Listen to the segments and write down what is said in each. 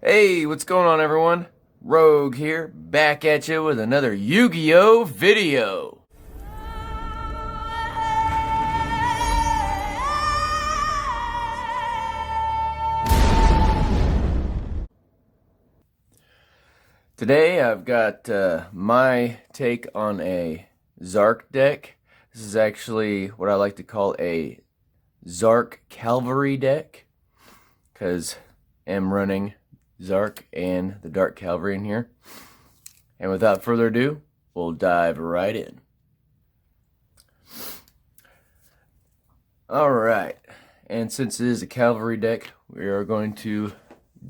Hey, what's going on, everyone? Rogue here, back at you with another Yu-Gi-Oh! Video. Today I've got my take on a Zark deck. This is actually what I like to call a Zark Cavalry deck, because I'm running Zark and the Dark Cavalry in here. And without further ado, we'll dive right in. Alright, and since it is a Cavalry deck, we are going to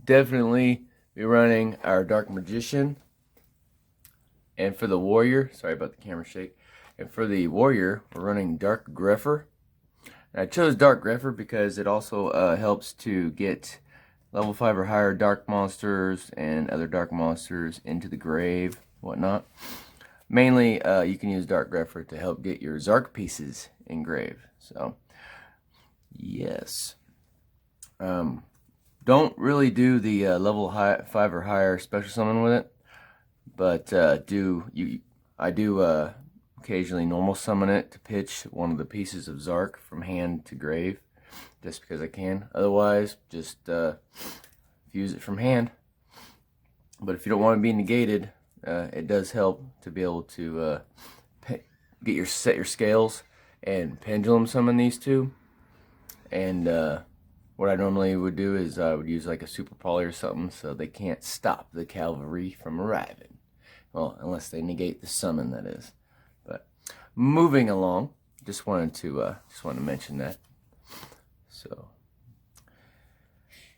definitely be running our Dark Magician. And for the Warrior, sorry about the camera shake, and for the Warrior, we're running Dark Grepher. And I chose Dark Grepher because it also helps to get level 5 or higher dark monsters and other dark monsters into the grave, whatnot. Mainly, you can use Dark Grepher to help get your Zark pieces in grave. So, yes. Don't really do the level 5 or higher special summon with it, but I do occasionally normal summon it to pitch one of the pieces of Zark from hand to grave, just because I can. Otherwise, just fuse it from hand. But if you don't want to be negated, it does help to be able to set your scales and pendulum summon these two. And what I normally would do is I would use like a super poly or something so they can't stop the cavalry from arriving. Well, unless they negate the summon, that is. But moving along, just wanted to mention that. So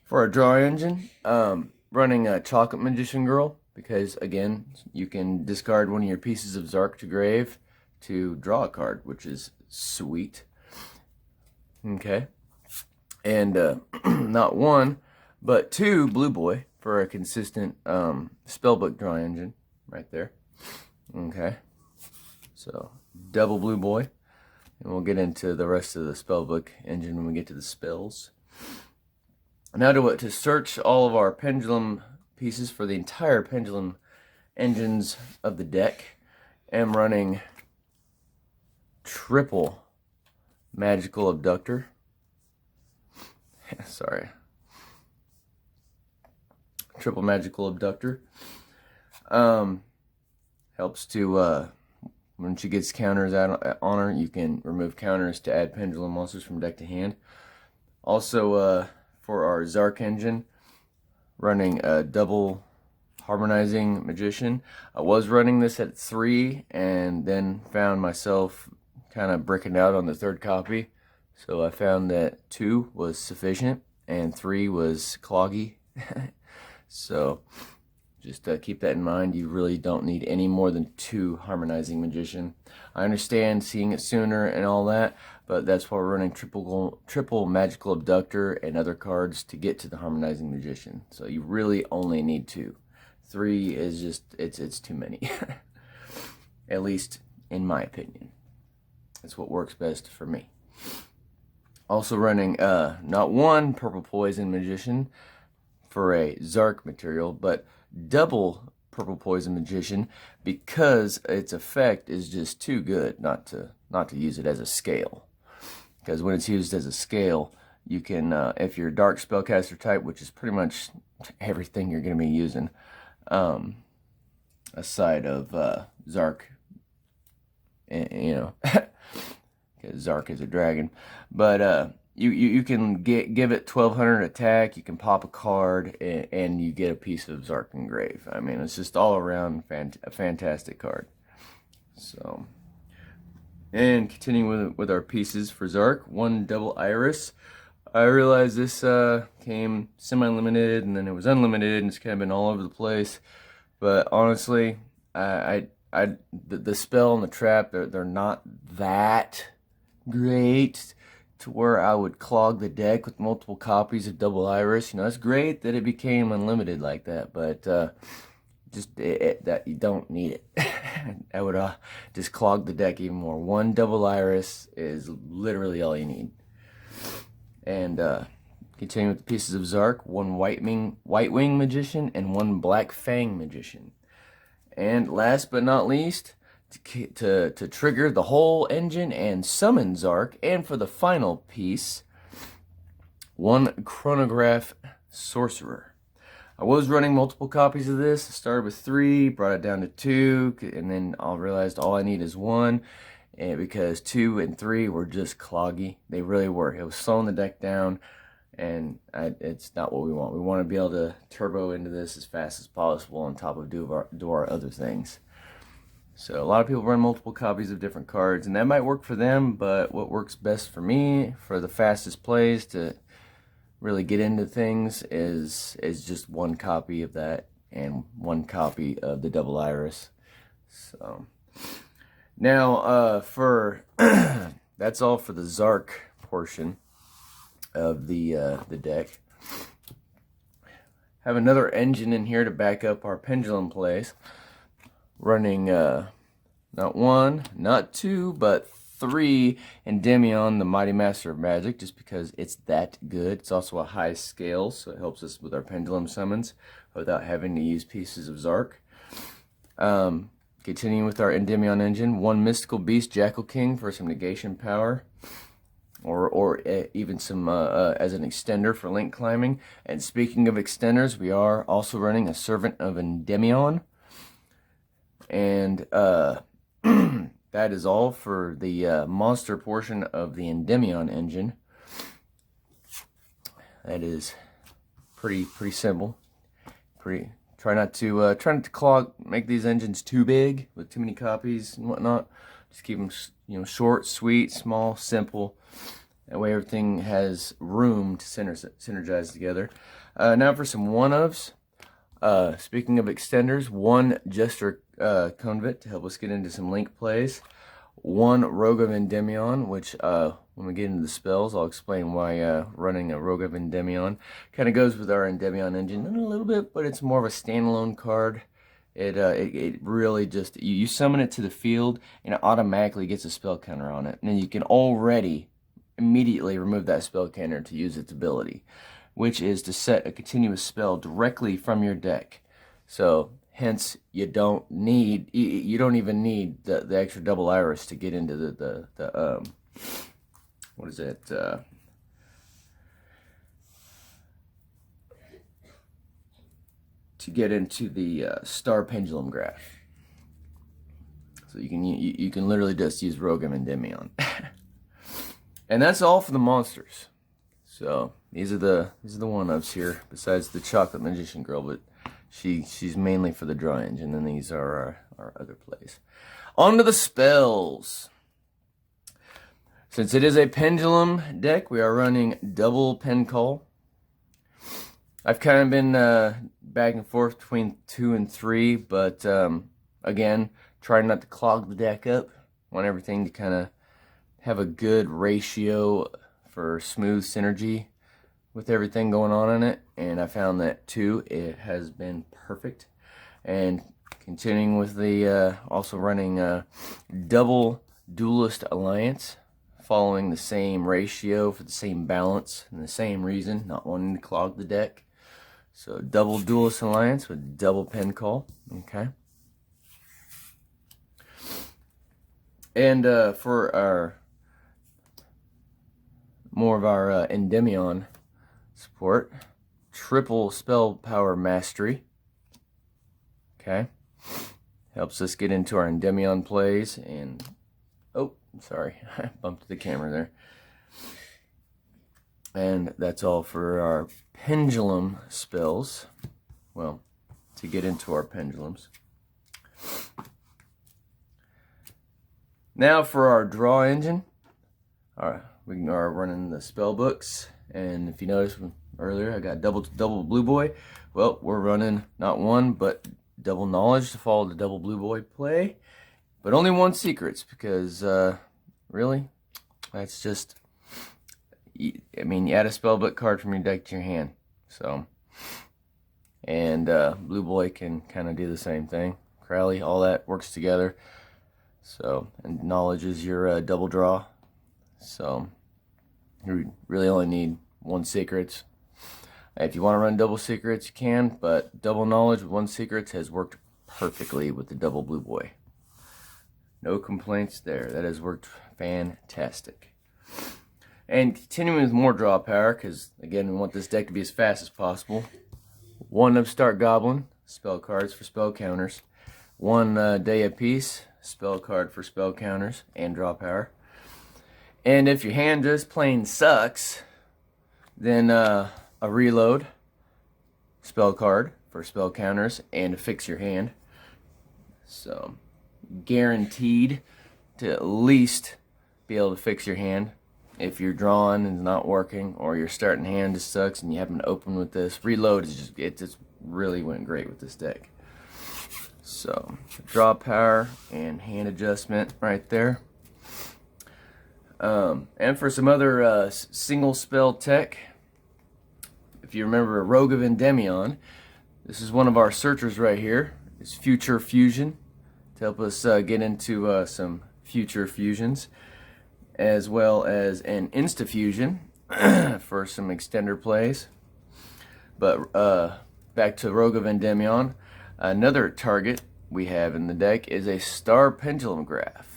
for our draw engine, running a Chocolate Magician Girl, because again, you can discard one of your pieces of Zark to grave to draw a card, which is sweet. Okay. And not one, but two Blue Boy for a consistent spellbook draw engine right there. Okay. So double Blue Boy. And we'll get into the rest of the spellbook engine when we get to the spells. Now to search all of our pendulum pieces for the entire pendulum engines of the deck, I'm running triple Magical Abductor. Sorry. Triple Magical Abductor. Helps to, when she gets counters on her, you can remove counters to add pendulum monsters from deck to hand. Also, for our Zark engine, running a double Harmonizing Magician. I was running this at 3 and then found myself kind of bricking out on the third copy. So I found that 2 was sufficient and 3 was cloggy. So just keep that in mind. You really don't need any more than 2 Harmonizing Magician. I understand seeing it sooner and all that, but that's why we're running triple Magical Abductor and other cards to get to the Harmonizing Magician. So you really only need 2. 3 is just, it's too many. At least in my opinion. That's what works best for me. Also running not one Purple Poison Magician for a Zark material, but double Purple Poison Magician, because its effect is just too good not to use it as a scale. Because when it's used as a scale, you can, if you're Dark Spellcaster type, which is pretty much everything you're going to be using, aside of Zark, you know, because Zark is a dragon, but you can give it 1200 attack, you can pop a card, and you get a piece of Zark engrave. I mean, it's just all around a fantastic card. So, and continuing with our pieces for Zark, 1 double Iris. I realized this came semi-limited, and then it was unlimited, and it's kind of been all over the place. But honestly, the spell and the trap, they're not that great to where I would clog the deck with multiple copies of double Iris. You know, it's great that it became unlimited like that, but just that you don't need it. I would just clog the deck even more. 1 double Iris is literally all you need. And Continuing with the pieces of Zark, one White Wing Magician and one Black Fang Magician. And last but not least, to trigger the whole engine and summon Zark, and for the final piece, one Chronograph Sorcerer. I was running multiple copies of this. I started with 3, brought it down to 2, and then I realized all I need is 1, and because 2 and 3 were just cloggy. They really were. It was slowing the deck down, and it's not what we want. We want to be able to turbo into this as fast as possible on top of do our other things. So a lot of people run multiple copies of different cards, and that might work for them, but what works best for me, for the fastest plays to really get into things, is just one copy of that and one copy of the Double Iris. So now for that's all for the Zark portion of the deck. Have another engine in here to back up our Pendulum plays. Running not 1, not 2, but 3 Endymion, the Mighty Master of Magic, just because it's that good. It's also a high scale, so it helps us with our Pendulum summons without having to use pieces of Zark. Continuing with our Endymion engine, 1 Mystical Beast Jackal King for some negation power, or even some as an extender for link climbing. And speaking of extenders, we are also running a Servant of Endymion. And that is all for the monster portion of the Endymion engine. That is pretty simple. Try not to clog, make these engines too big with too many copies and whatnot. Just keep them, short, sweet, small, simple. That way everything has room to synergize together. Now for some one-ofs. Speaking of extenders, 1 Jester Convent to help us get into some link plays. 1 Rogue of Endymion, which when we get into the spells, I'll explain why running a Rogue of Endymion kind of goes with our Endymion engine in a little bit, but it's more of a standalone card. It really just, you summon it to the field and it automatically gets a spell counter on it. And then you can already immediately remove that spell counter to use its ability, which is to set a continuous spell directly from your deck. So hence you don't even need the extra Double Iris to get into the what is it, to get into the Star Pendulum Graph. So you can literally just use Rogue of Endymion. And that's all for the monsters. So these are the one-ups here, besides the Chocolate Magician Girl, but she's mainly for the draw engine, and these are our other plays. On to the spells. Since it is a Pendulum deck, we are running double pen call. I've kind of been back and forth between 2 and 3, but again, trying not to clog the deck up. Want everything to kind of have a good ratio for smooth synergy with everything going on in it, and I found that 2, it has been perfect. And continuing with the also running double Duelist Alliance, following the same ratio for the same balance and the same reason, not wanting to clog the deck. So double Duelist Alliance with double pen call. Okay. And for our more of our Endymion support, triple spell power mastery. Okay. Helps us get into our Endymion plays. And oh, sorry, I bumped the camera there. And that's all for our Pendulum spells. Well, to get into our pendulums. Now for our draw engine. We are running the spell books, and if you noticed earlier, I got double Blue Boy. Well, we're running not 1 but double knowledge to follow the double Blue Boy play, but only 1 secrets, because really, that's just, I mean, you add a spellbook card from your deck to your hand. So, and Blue Boy can kind of do the same thing. Crowley, all that works together. So, and knowledge is your double draw. So you really only need 1 secrets. If you want to run double secrets, you can, but double knowledge with 1 secrets has worked perfectly with the double blue boy. No complaints there. That has worked fantastic. And continuing with more draw power, because again, we want this deck to be as fast as possible. 1 Upstart Goblin, spell cards for spell counters. 1 Day of Peace, spell card for spell counters and draw power. And if your hand just plain sucks, then a Reload, spell card for spell counters and to fix your hand. So, guaranteed to at least be able to fix your hand. If you're drawing and it's not working, or your starting hand just sucks and you happen to open with this, Reload is it just really went great with this deck. So, draw power and hand adjustment right there. And for some other single spell tech, if you remember Rogue of Endymion, this is one of our searchers right here. It's Future Fusion to help us get into some future fusions, as well as an Insta Fusion for some extender plays. But back to Rogue of Endymion, another target we have in the deck is a Star Pendulum Graph.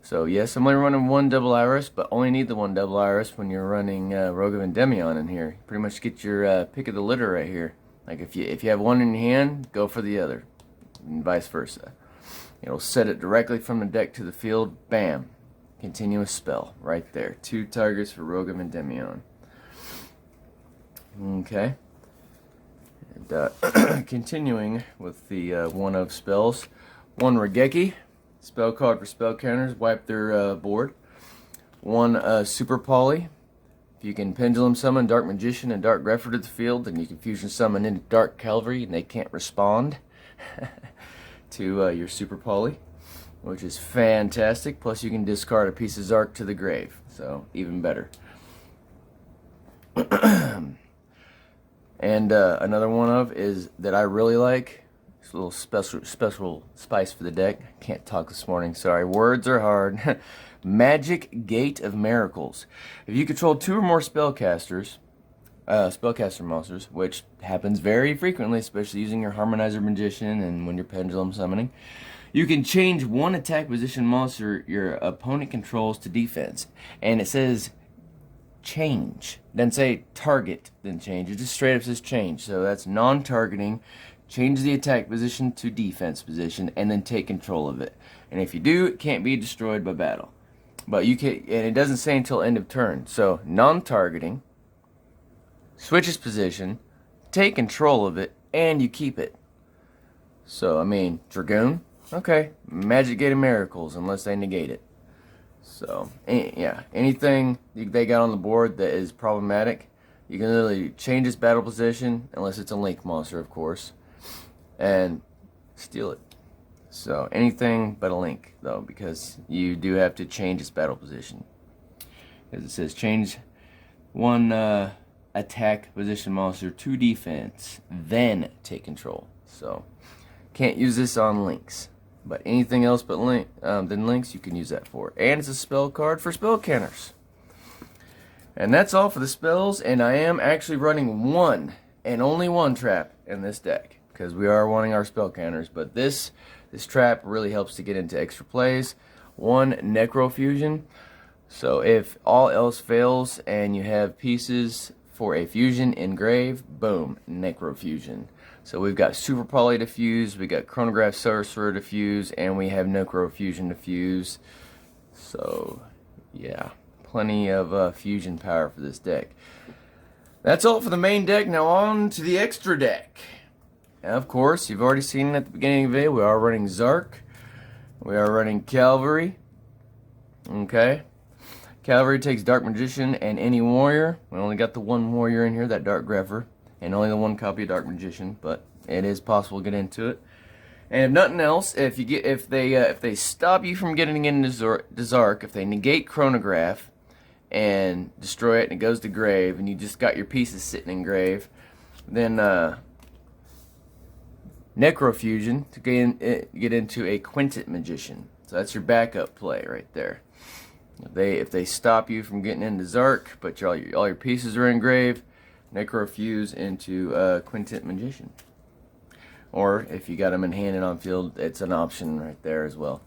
So yes, I'm only running 1 double iris, but only need the 1 double iris when you're running Rogue of Endymion in here. Pretty much get your pick of the litter right here. Like if you have one in your hand, go for the other, and vice versa. It'll set it directly from the deck to the field. Bam, continuous spell right there. 2 targets for Rogue of Endymion. Okay. And, continuing with the 1 of spells, 1 Regeki. Spell card for spell counters, wipe their board. 1 Super Poly. If you can Pendulum summon Dark Magician and Dark Greffer to the field, then you can fusion summon into Dark Cavalry and they can't respond to your Super Poly, which is fantastic. Plus you can discard a piece of Zark to the grave, so even better. And another one of is that I really like. It's a little special spice for the deck. Can't talk this morning, sorry. Words are hard. Magic Gate of Miracles. If you control 2 or more spellcaster monsters, which happens very frequently, especially using your Harmonizer Magician and when you're Pendulum summoning, you can change 1 attack position monster your opponent controls to defense. And it says change. Doesn't say target, then change. It just straight up says change. So that's non-targeting. Change the attack position to defense position, and then take control of it. And if you do, it can't be destroyed by battle. But you can, and it doesn't say until end of turn. So non-targeting, switches position, take control of it, and you keep it. So I mean, Dragoon, okay, Magic Gate of Miracles, unless they negate it. So yeah, anything they got on the board that is problematic, you can literally change its battle position, unless it's a link monster, of course, and steal it. So anything but a link, though, because you do have to change its battle position. As it says, change 1 attack position monster to defense, then take control. So can't use this on links, but anything else but than links, you can use that for. And it's a spell card for spell counters. And that's all for the spells, and I am actually running 1 and only 1 trap in this deck, because we are wanting our spell counters, but this trap really helps to get into extra plays. 1 Necro Fusion. So if all else fails and you have pieces for a fusion engrave, boom, Necro Fusion. So we've got Super Poly to fuse, we got Chronograph Sorcerer to fuse, and we have Necro Fusion to fuse. So yeah, plenty of fusion power for this deck. That's all for the main deck. Now on to the extra deck. Of course, you've already seen it at the beginning of the video. We are running Zark. We are running Cavalry. Okay. Cavalry takes Dark Magician and any warrior. We only got the 1 warrior in here, that Dark Greffer, and only the 1 copy of Dark Magician, but it is possible to get into it. And if nothing else, if they stop you from getting into Zark, if they negate Chronograph and destroy it and it goes to grave, and you just got your pieces sitting in grave, then Necrofusion to get into a Quintet Magician. So that's your backup play right there. If they stop you from getting into Zark, but all your pieces are engraved, necrofuse into Quintet Magician. Or if you got them in hand and on field, it's an option right there as well.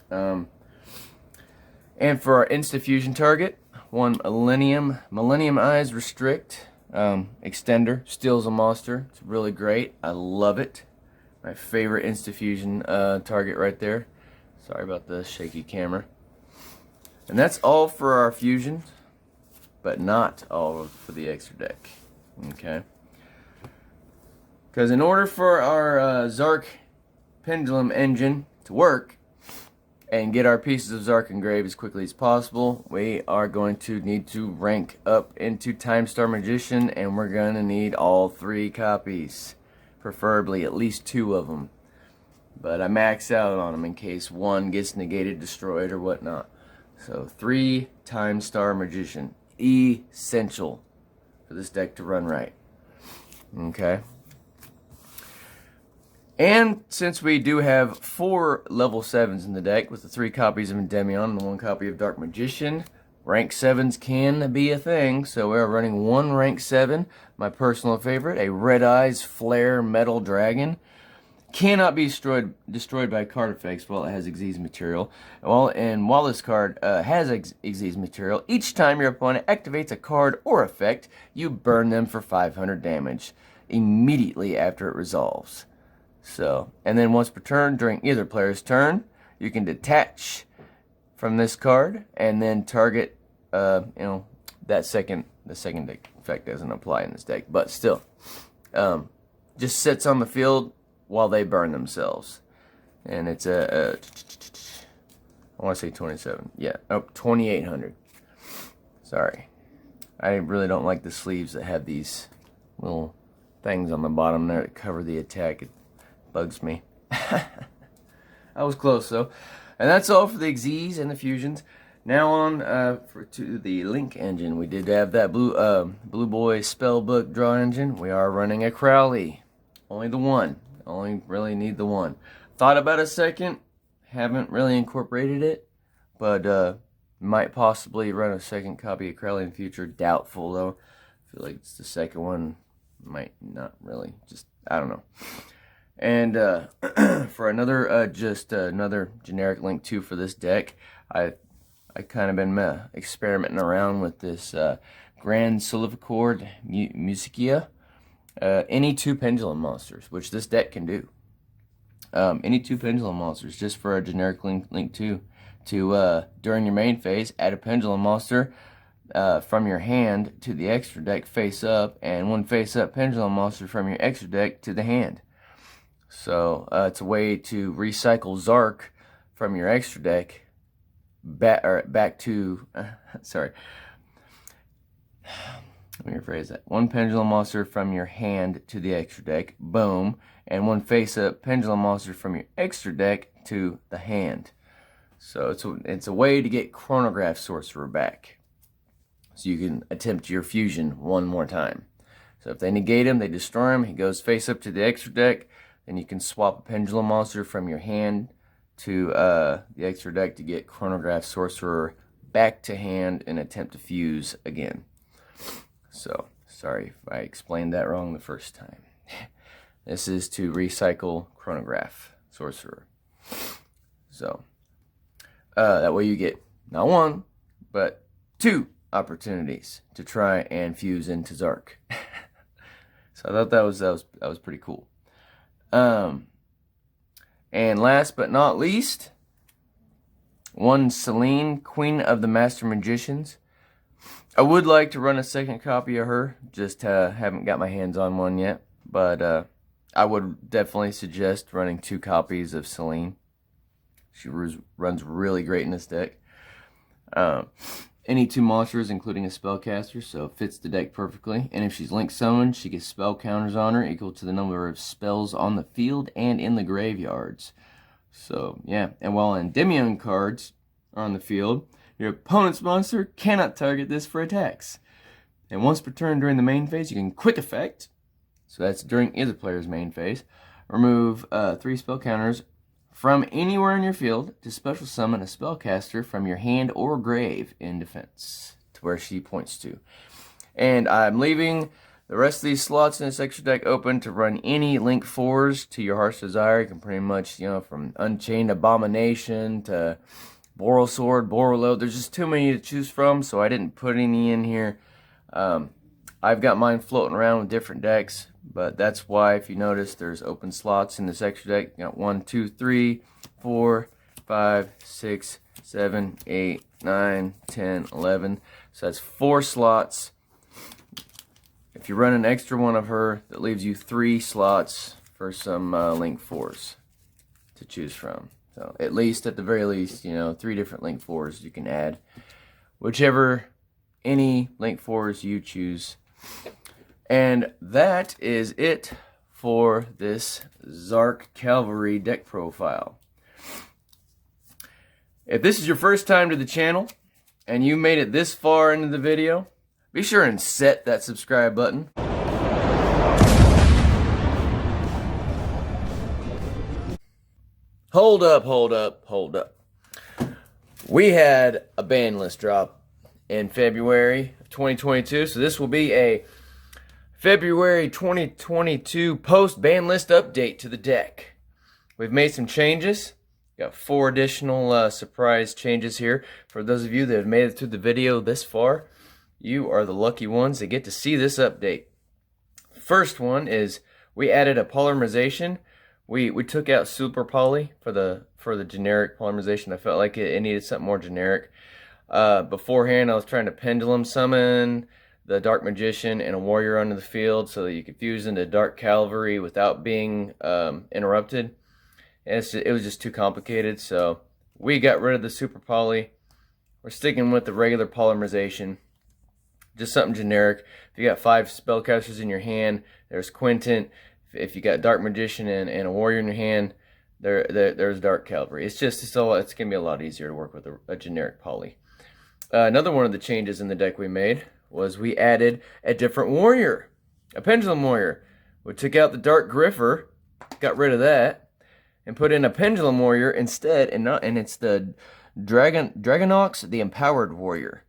And for our insta-fusion target, one Millennium Eyes Restrict extender, steals a monster. It's really great. I love it. My favorite insta-fusion target right there. Sorry about the shaky camera. And that's all for our fusions, but not all for the extra deck. Okay. Because in order for our Zark Pendulum engine to work and get our pieces of Zark engraved as quickly as possible, we are going to need to rank up into Time Star Magician, and we're going to need all 3 copies. Preferably at least 2 of them. But I max out on them in case one gets negated, destroyed, or whatnot. So 3 Time Star Magician. Essential for this deck to run right. Okay. And since we do have 4 level 7s in the deck with the 3 copies of Endymion and the 1 copy of Dark Magician, rank 7s can be a thing. So we're running 1 rank 7, my personal favorite, a Red Eyes Flare Metal Dragon. Cannot be destroyed by card effects while it has Xyz material. While this card has Xyz material, each time your opponent activates a card or effect, you burn them for 500 damage immediately after it resolves. So, and then once per turn, during either player's turn, you can detach from this card and then target, the second deck effect doesn't apply in this deck, but still, just sits on the field while they burn themselves. And it's I want to say 27. Yeah, 2800. Sorry. I really don't like the sleeves that have these little things on the bottom there that cover the attack. It bugs me. I was close though. And that's all for the Xyz and the fusions. Now on to the Link engine. We did have that Blue Boy Spellbook draw engine. We are running a Crowley. Only the one. Only really need the one. Thought about a second. Haven't really incorporated it. But might possibly run a second copy of Crowley in the future. Doubtful though. I feel like it's the second one. Might not really. Just, I don't know. And for another another generic Link 2 for this deck, I kind of been experimenting around with this Grand Solivichord Musicia. Any 2 Pendulum monsters, which this deck can do. Any 2 Pendulum monsters, just for a generic Link 2. To, during your main phase, add a Pendulum monster from your hand to the extra deck face up, and 1 face up Pendulum monster from your extra deck to the hand. So it's a way to recycle Zark from your extra deck back to sorry. Let me rephrase that. 1 Pendulum monster from your hand to the extra deck, boom, and 1 face up Pendulum monster from your extra deck to the hand. So it's a way to get Chronograph Sorcerer back, so you can attempt your fusion 1 more time. So if they negate him, they destroy him. He goes face up to the extra deck. Then you can swap a Pendulum monster from your hand to the extra deck to get Chronograph Sorcerer back to hand and attempt to fuse again. So, sorry if I explained that wrong the first time. This is to recycle Chronograph Sorcerer. So, that way you get not 1, but 2 opportunities to try and fuse into Zark. So I thought that was pretty cool. And last but not least, 1 Selene, Queen of the Master Magicians. I would like to run a second copy of her, just haven't got my hands on one yet. But I would definitely suggest running 2 copies of Selene. She runs really great in this deck. Any 2 monsters, including a spellcaster, so it fits the deck perfectly. And if she's Link summoned, she gets spell counters on her equal to the number of spells on the field and in the graveyards. So, yeah. And while Endymion cards are on the field, your opponent's monster cannot target this for attacks. And once per turn during the main phase, you can quick effect. So that's during either player's main phase. Remove 3 spell counters from anywhere in your field to special summon a spellcaster from your hand or grave in defense, to where she points to. And I'm leaving the rest of these slots in this extra deck open to run any Link 4s to your heart's desire. You can pretty much, from Unchained Abomination to Boral Sword, Boral. There's just too many to choose from, so I didn't put any in here. I've got mine floating around with different decks, but that's why, if you notice, there's open slots in this extra deck. You got 1, 2, 3, 4, 5, 6, 7, 8, 9, 10, 11. So that's 4 slots. If you run an extra one of her, that leaves you 3 slots for some Link 4s to choose from. So at least, at the very least, 3 different Link 4s you can add. Whichever, any Link 4s you choose. And that is it for this Zark Cavalry deck profile. If this is your first time to the channel, and you made it this far into the video, be sure and set that subscribe button. Hold up. We had a ban list drop in February of 2022, so this will be a February 2022 post-ban list update to the deck. We've made some changes. Got 4 additional surprise changes here. For those of you that have made it through the video this far, you are the lucky ones that get to see this update. First one is we added a polymerization. We took out super poly for the generic polymerization. I felt like it needed something more generic. Beforehand, I was trying to pendulum summon the Dark Magician and a warrior onto the field so that you could fuse into Dark Cavalry without being interrupted. And it was just too complicated, so we got rid of the super poly. We're sticking with the regular polymerization. Just something generic. If you got 5 spellcasters in your hand, there's Quintet. If you got Dark Magician and a warrior in your hand, there's Dark Cavalry. It's going to be a lot easier to work with a generic poly. Another one of the changes in the deck we made was we added a different warrior, a Pendulum warrior. We took out the Dark Griffer, got rid of that, and put in a Pendulum warrior instead, and it's the Dragonox, the Empowered warrior.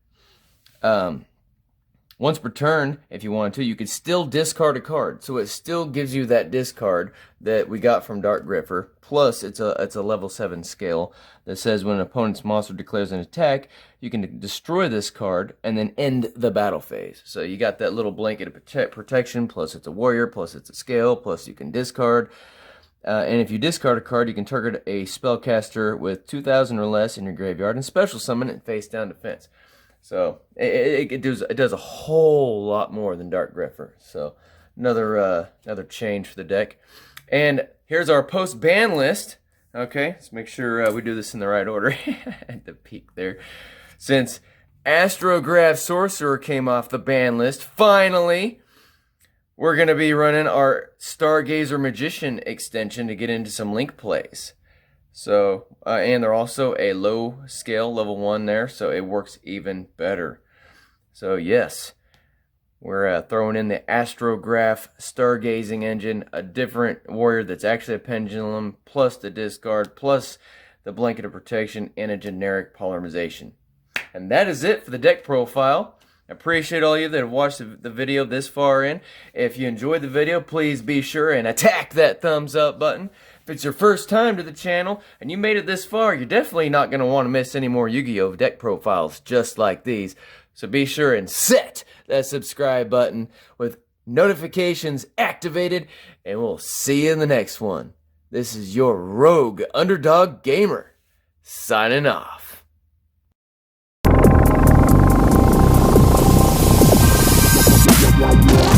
Once per turn, if you wanted to, you could still discard a card. So it still gives you that discard that we got from Dark Griffer. Plus, it's a level 7 scale that says when an opponent's monster declares an attack, you can destroy this card and then end the battle phase. So you got that little blanket of protection, plus it's a warrior, plus it's a scale, plus you can discard. And if you discard a card, you can target a spellcaster with 2,000 or less in your graveyard and special summon it face down defense. So it does a whole lot more than Dark Griffer. So another change for the deck. And here's our post ban list. Okay, let's make sure we do this in the right order. At the peak there, since Astrograph Sorcerer came off the ban list, finally we're gonna be running our Stargazer Magician extension to get into some Link plays. So, and they're also a low scale, level 1 there, so it works even better. So yes, we're throwing in the Astrograph Stargazing engine, a different warrior that's actually a pendulum, plus the discard, plus the blanket of protection, and a generic polymerization. And that is it for the deck profile. I appreciate all of you that have watched the video this far in. If you enjoyed the video, please be sure and attack that thumbs up button. If it's your first time to the channel and you made it this far, you're definitely not going to want to miss any more Yu-Gi-Oh! Deck profiles just like these. So be sure and set that subscribe button with notifications activated, and we'll see you in the next one. This is your Rogue Underdog Gamer, signing off. Yeah.